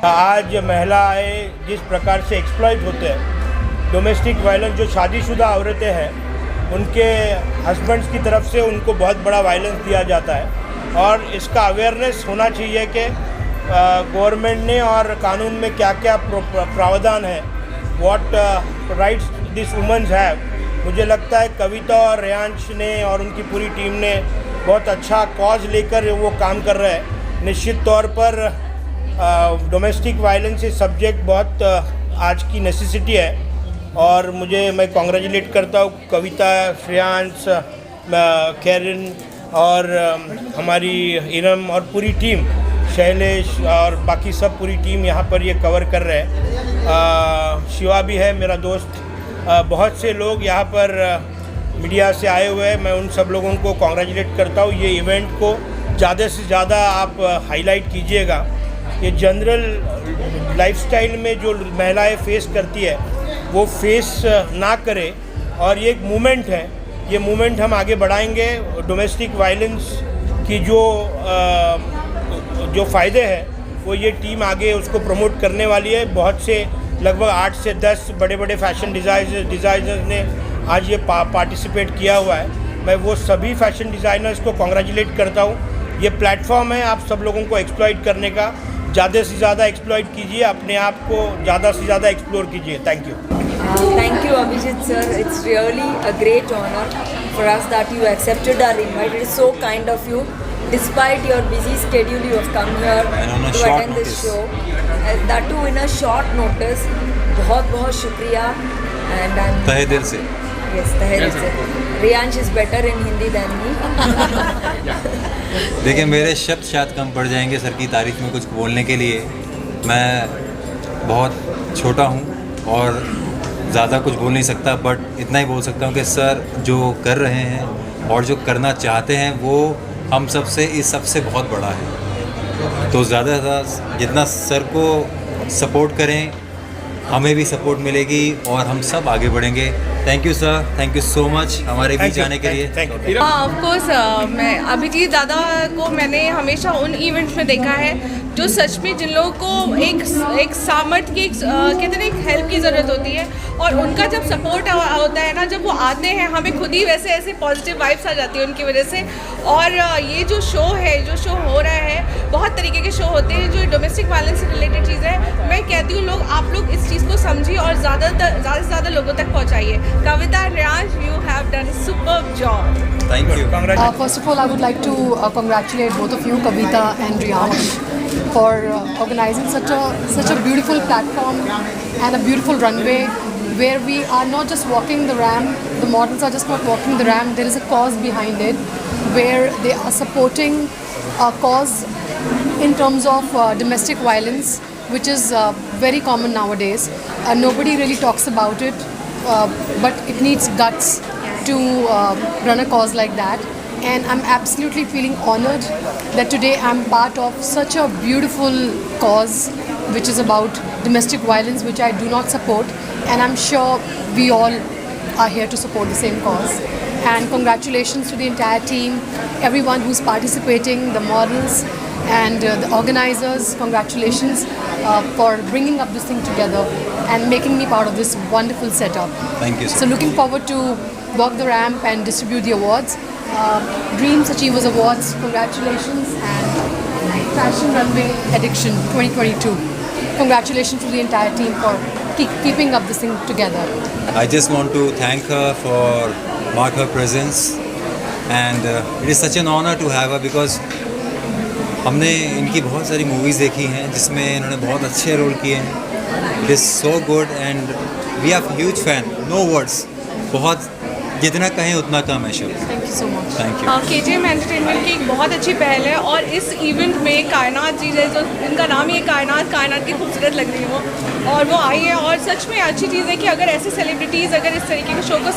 आज महिलाएं जिस प्रकार से एक्सप्लॉइट होते हैं, डोमेस्टिक वायलेंस, जो शादीशुदा औरतें हैं उनके हस्बैंड्स की तरफ से उनको बहुत बड़ा वायलेंस दिया जाता है और इसका अवेयरनेस होना चाहिए कि गवर्नमेंट ने और कानून में क्या क्या प्रावधान है, what rights this women's have. मुझे लगता है कविता और रेयांश ने और उनकी पूरी टीम ने बहुत अच्छा कॉज लेकर वो काम कर रहे हैं। निश्चित तौर पर डोमेस्टिक वायलेंस ये सब्जेक्ट बहुत आज की नेसेसिटी है और मैं कॉन्ग्रेचुलेट करता हूँ कविता, श्रेयांश, कैरन और हमारी इरम और पूरी टीम, शैलेश और बाकी सब पूरी टीम यहाँ पर ये कवर कर रहे हैं। शिवा भी है मेरा दोस्त, बहुत से लोग यहाँ पर मीडिया से आए हुए हैं। मैं उन सब लोगों को कॉन्ग्रेचुलेट करता हूँ। ये इवेंट को ज़्यादा से ज़्यादा आप हाईलाइट कीजिएगा। ये जनरल लाइफस्टाइल में जो महिलाएं फेस करती है वो फेस ना करे और ये एक मूवमेंट है। ये मूवमेंट हम आगे बढ़ाएंगे। डोमेस्टिक वायलेंस की जो फ़ायदे हैं वो ये टीम आगे उसको प्रमोट करने वाली है। बहुत से लगभग 8 से 10 बड़े बड़े फैशन डिज़ाइनर्स ने आज ये पार्टिसिपेट किया हुआ है। मैं वो सभी फैशन डिज़ाइनर्स को कॉन्ग्रेचुलेट करता हूँ। ये प्लेटफॉर्म है आप सब लोगों को एक्सप्लॉइट करने का। ज़्यादा से ज़्यादा एक्सप्लॉइट कीजिए, अपने आप को ज़्यादा से ज़्यादा एक्सप्लोर कीजिए। Thank you. Thank you, Abhijit sir. It's really a great honor for us that you accepted our invite. It is so kind of you. Despite your busy schedule, you have come here to attend this show. That too in a short notice. बहुत बहुत शुक्रिया. And I'm तहे दिल से. Yes, तहे दिल से. Riyansh is better in Hindi than me. देखिए मेरे शब्द शायद कम पड़ जाएंगे सर की तारीफ में कुछ बोलने के लिए। मैं बहुत छोटा हूँ और ज़्यादा कुछ बोल नहीं सकता, बट इतना ही बोल सकता हूँ कि सर जो कर रहे हैं और जो करना चाहते हैं वो हम सब से इस सबसे बहुत बड़ा है। तो ज़्यादा से ज़्यादा जितना सर को सपोर्ट करें हमें भी सपोर्ट मिलेगी और हम सब आगे बढ़ेंगे। Thank you sir, thank you so much हमारे बीच आने के लिए। ऑफ कोर्स मैं अभिजीत दादा को मैंने हमेशा उन इवेंट्स में देखा है जो सच में जिन लोगों को एक सामर्थ्य की कहते हैं ना एक हेल्प की ज़रूरत होती है, और उनका जब सपोर्ट होता है ना, जब वो आते हैं हमें खुद ही वैसे ऐसे पॉजिटिव वाइब्स आ जाती है उनकी वजह से। और ये जो शो है, जो शो हो रहा है, बहुत तरीके के शो होते हैं जो डोमेस्टिक वायलेंस से रिलेटेड चीज़ है। मैं कहती हूँ आप लोग इस चीज़ को समझिए और ज़्यादा से ज़्यादा लोगों तक पहुँचाइए। Kavita and Riyansh, you have done a superb job. Thank you. First of all, I would like to congratulate both of you, Kavita and Riyansh, for organizing such a beautiful platform and a beautiful runway where we are not just walking the ramp. The models are just not walking the ramp. There is a cause behind it, where they are supporting a cause in terms of domestic violence, which is very common nowadays. Nobody really talks about it, but it needs guts to run a cause like that, and I'm absolutely feeling honored that today I'm part of such a beautiful cause which is about domestic violence, which I do not support, and I'm sure we all are here to support the same cause. And congratulations to the entire team, everyone who's participating, the models and the organizers. Congratulations for bringing up this thing together and making me part of this wonderful setup. Thank you, sir. So looking forward to walk the ramp and distribute the awards. Dreams Achievers Awards, congratulations, and Fashion Runway Addiction 2022. Congratulations to the entire team for keeping up this thing together. I just want to thank her for mark her presence, and it is such an honor to have her because हमने इनकी बहुत सारी movies देखी हैं जिसमें इन्होंने बहुत अच्छे रोल किए हैं। It is so good and we are huge fan, no words. बहुत जितना कहें उतना कम है शब्द। Thank you so much. Thank you. KJM entertainment की एक बहुत अच्छी पहल है, और इस इवेंट में कायनात जी है, जो इनका नाम ही है कायनात की खूबसूरत लग रही है और वो आई है। और सच में अच्छी चीज़ है कि अगर ऐसे सेलिब्रिटीज़ अगर इस तरीके के शो को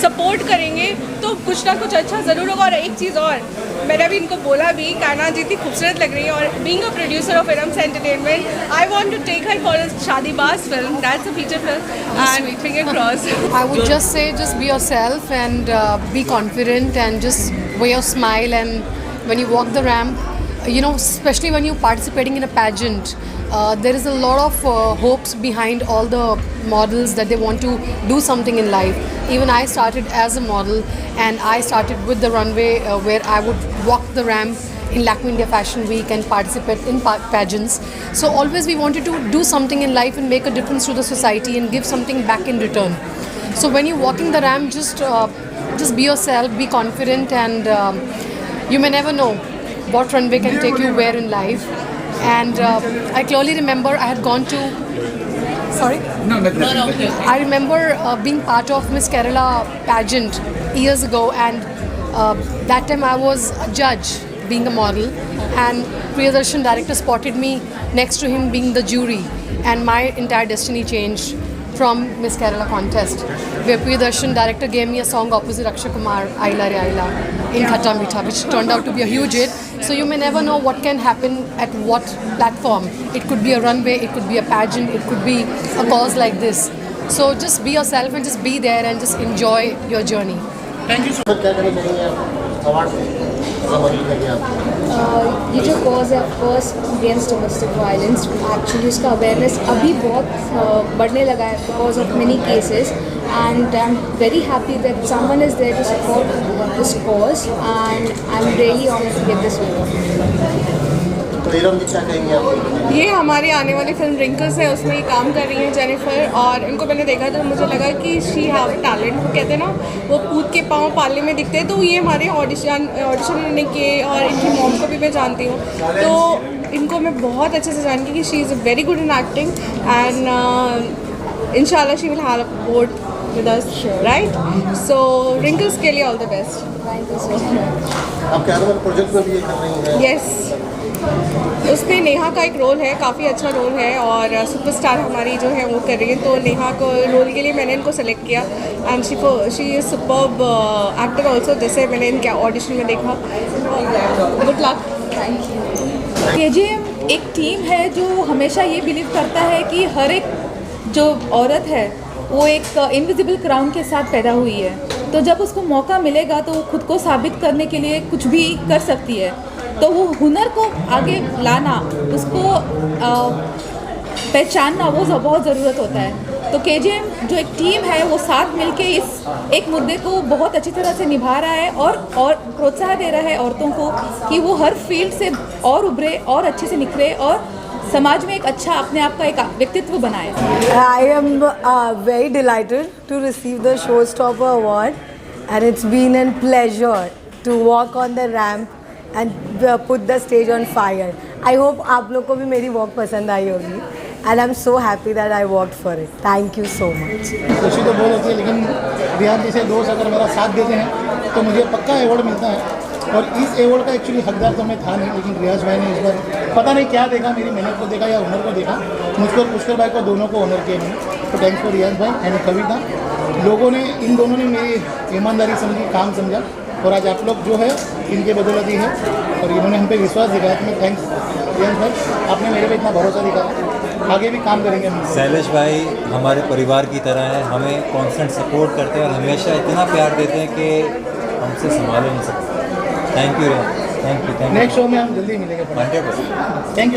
सपोर्ट करेंगे तो कुछ ना कुछ अच्छा ज़रूर होगा। और एक चीज़ और, मैंने अभी इनको बोला भी, कायनात जी इतनी खूबसूरत लग रही है, और being a producer of Iram's entertainment, I want to take her for Shaadibaaz film, that's a feature film, and finger cross. I would just say, just be yourself and be confident and just wear your smile. And when you walk the ramp, you know, especially when you're participating in a pageant, there is a lot of hopes behind all the models that they want to do something in life. Even I started as a model, and I started with the runway where I would walk the ramp in Lakme India Fashion Week and participate in pageants. So always we wanted to do something in life and make a difference to the society and give something back in return. So when you're walking the ramp, just be yourself, be confident, and you may never know what runway can take you where in life. And I clearly remember I had gone to, sorry? No. I remember being part of Miss Kerala pageant years ago, and that time I was a judge being a model, and Priyadarshan director spotted me next to him being the jury, and my entire destiny changed from Miss Kerala contest, where Priyadarshan director gave me a song opposite Akshay Kumar, Aila Re Aila, in Khatta Meetha, which turned out to be a huge hit. So you may never know what can happen at what platform. It could be a runway, it could be a pageant, it could be a cause like this. So just be yourself and just be there and just enjoy your journey. Thank you so much. क्या कहना चाहेंगे आप award से ये जो cause है first against domestic violence, actually उसका awareness अभी बहुत बढ़ने लगा है because of many cases, and I am very happy that someone is there to support this cause, and I am really honoured to get this award. तो इरम जी क्या कहेंगे आप? ये हमारी आने वाली फिल्म रिंकल्स है, उसमें ये काम कर रही हैं जेनिफर, और इनको मैंने देखा तो मुझे लगा कि शी हैव टैलेंट। वो कहते हैं ना, वो कूद के पाँव पालने में दिखते हैं। तो ये हमारे ऑडिशन इन्होंने किए, और इनकी मॉम को भी मैं जानती हूँ, तो इनको मैं बहुत अच्छे से जानती हूँ कि she is very good in acting, and इंशाल्लाह she will have aboard with us, right? So Wrinkles के लिए all the best. Thank you so much. आपके आने वाले प्रोजेक्ट में भी ये कर रही हैं? Yes. उसमें नेहा का एक रोल है, काफ़ी अच्छा रोल है, और सुपरस्टार हमारी जो है वो कर रही है। तो नेहा को रोल के लिए मैंने इनको सेलेक्ट किया, and she is superb actor also, जैसे मैंने इनके ऑडिशन में देखा। Good luck. Thank you. KJM एक टीम है जो हमेशा ये बिलीव करता है कि हर एक जो औरत है वो एक इनविजिबल क्राउन के साथ पैदा हुई है, तो जब उसको मौका मिलेगा तो वो खुद को साबित करने के लिए कुछ भी कर सकती है। तो वो हुनर को आगे लाना, उसको पहचानना, वो बहुत ज़रूरत होता है। तो KGM जो एक टीम है वो साथ मिलके इस एक मुद्दे को बहुत अच्छी तरह से निभा रहा है और प्रोत्साहन दे रहा है औरतों को कि वो हर फील्ड से और उभरे और अच्छे से निखरे और समाज में एक अच्छा अपने आप का एक व्यक्तित्व बनाए। I am very delighted to receive the Showstopper Award, and it's been a pleasure to walk on the ramp and put the stage on fire. I hope आप लोग को भी मेरी वॉक पसंद आई होगी, and I'm so happy that I walked for it. Thank you so much. खुशी तो बहुत होती है, लेकिन रियाज जैसे दोस्त अगर मेरा साथ देते हैं तो मुझे पक्का अवार्ड मिलता है। और इस अवार्ड का एक्चुअली हकदार तो मैं था नहीं, लेकिन रियाज भाई ने इस बार पता नहीं क्या देखा, मेरी मेहनत को देखा या हुनर को देखा, मुझको और पुष्कर भाई को दोनों को ऑनर किया मैंने। तो थैंक्स फॉर रियाज भाई एंड कविता। लोगों ने, इन दोनों ने मेरी ईमानदारी समझी, काम समझा, और आज आप लोग जो है इनके बदौलत ही है और इन्होंने हम पे विश्वास दिखाया। तो मैं थैंक्स रियाज भाई, आपने मेरे पे इतना भरोसा दिखाया, आगे भी काम करेंगे हम। शैलेश भाई हमारे परिवार की तरह है, हमें कांस्टेंट सपोर्ट करते हैं और हमेशा इतना प्यार देते हैं कि हमसे संभाल नहीं सकते। Thank you, thank you. Next show में हम जल्दी मिलेंगे। 100%। Thank you.